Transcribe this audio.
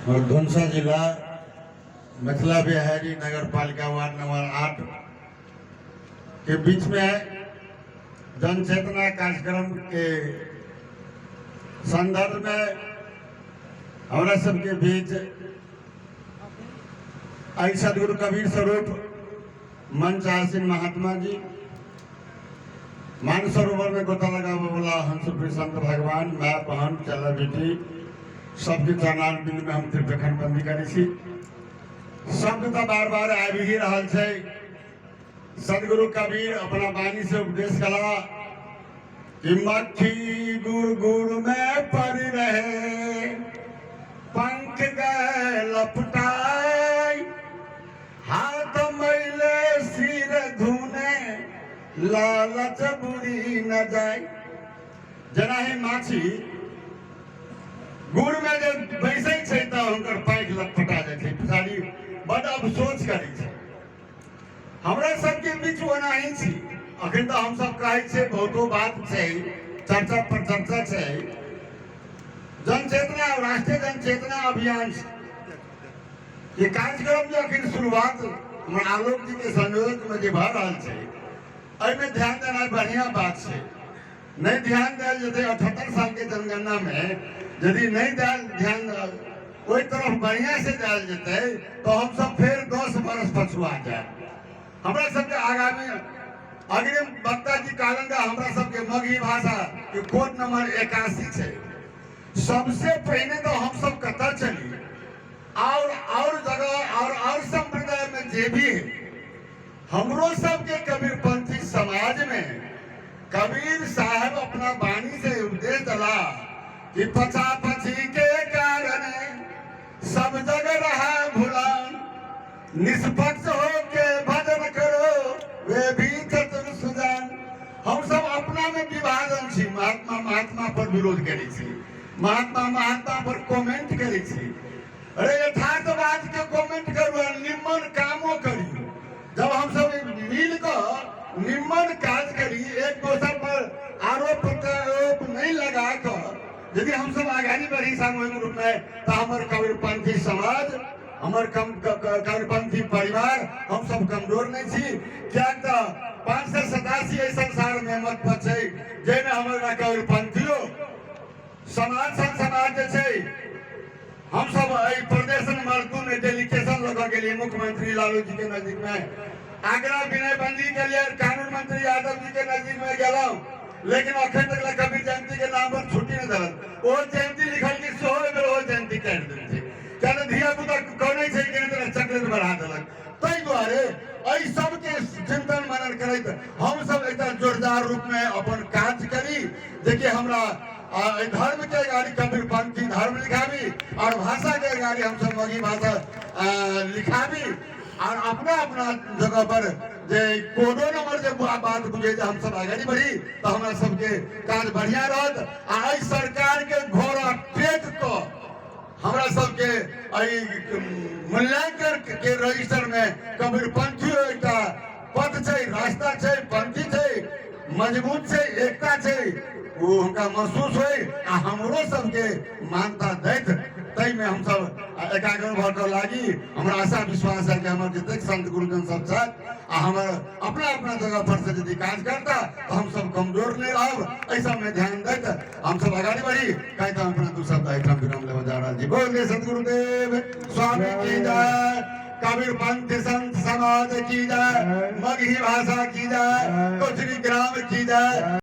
और धुनसा जिला मिथिला बिहारी नगर पालिका वार्ड नंबर 8 के बीच में जन चेतना कार्यक्रम के संदर्भ में हमारा सबके बीच आई सदगुरु कबीर स्वरूप मंच आसीन महात्मा जी मानसरोवर में गोता लगा बोला हंसप्रिय संत भगवान मैं पहन चला बेटी सबके चरणार बिंदु में हम त्रिपेखन बंदी करी छी शब्द तो बार बार आ भी रहल छै। सदगुरु कबीर अपना वाणी से उपदेश कला कि मक्खी गुड़ गुड़ में पड़ रहे पंख गए लपटाई हाथ मैले सिर धुने लालच बुरी न जाए। जना ही माछी गुड़ में जब बैसे छै त हुनकर पैंख लटपटा जाय छै पिछाड़ी बड़ अफसोस करै छै। हमरा सबके बीच ओनाही छी अखन तो हम सब कहै छै बहुतो बात छै चर्चा पर चर्चा छै जन चेतना राष्ट्रीय जन चेतना अभियान ये कार्यक्रम जो अखन शुरुआत हमर आलोक जी के संयोजक में जे भऽ रहल छै एहिमे ध्यान देना बढ़िया बात है। नहीं ध्यान दिया जैसे 78 साल के जनगणना में यदि नहीं ध्यान कोई तरफ बढ़िया से दिल जते तो हम सब फिर 10 बरस पछुआ जाए। हमरा सबके आगामी अग्रिम वक्ता जी कहलंगा हमरा सबके मगही भाषा के कोड नंबर 81 है। सबसे पहले तो हम सब कतऽ चली और जगह और संप्रदाय में जे भी है हमरो सबके कबीरपंथी समाज में कबीर साहब अपना वाणी से उपदेश दिला कि पछा पछी के कारण सब जगह रहा भुला निष्पक्ष हो के भजन करो वे भी चतुर सुजान। हम सब अपना में विभाजन छी महात्मा पर विरोध करी छी महात्मा पर कमेंट करी छी। अरे यथार्थवाद के कमेंट करू निम्न कामो करी जब हम सब मिल कर निम्न काज करी एक दूसरे पर आरोप प्रत्यारोप नहीं लगा कर यदि हम सब आगे बढ़ी सामूहिक रूप में तो हमारे कबीरपंथी समाज हमारे कबीरपंथी परिवार हम सब कमजोर नहीं छी। क्या 587 ऐसा संसार में मत बचे जेमे हमारा कबीरपंथियों समाज जैसे हम सब प्रदेश नंबर 2 में डेलीगेशन लगा के लिए मुख्यमंत्री लालू जी के नजदीक में आगरा विनय बंदी के लिए कानून मंत्री यादव जी के नजदीक में गया लेकिन अखन तक कबीर जयंती के नाम पर छुट्टी नहीं दिल वो जयंती लिखल की सोहो जयंती कर देते क्या धिया पुता कौन चक्र बढ़ा दिलक ताहि द्वारे एहि सबके चिंतन मनन करैत हम सब एक जोरदार रूप में अपन काज करी। देखिए हमरा धर्म के गाड़ी कबीरपंथी धर्म लिखाबी और भाषा के गाड़ी हम सब मगही भाषा लिखाबी और अपना अपना जगह पर जे कोडो नंबर जे बात बुझे हम सब आगे बढ़ी तो हमारा सबके काज बढ़िया रहत। आ सरकार के घोड़ा टेक तो हमरा सबके मूल्यांकन के रजिस्टर में कबीरपंथी एक पथ छै रास्ता छै पंथी छै मजबूत छै एकता छै वो उनका महसूस हो हमरो सबके मानता दैत तई में हम सब एकाग्र भर कर लागी। हमरा आशा विश्वास है कि हमारे जितने संत गुरुजन सब हमार अपना अपना जगह पर से यदि काज करता तो हम सब कमजोर नहीं रह ऐसा में ध्यान देत हम सब आगे बढ़ी कहीं तो अपना दू शब्द आइटम विराम ले जा रहा जी। बोलिए सतगुरुदेव स्वामी की जय कबीरपंथी संत समाज की जय मगही भाषा की जय कोचरी ग्राम की जय।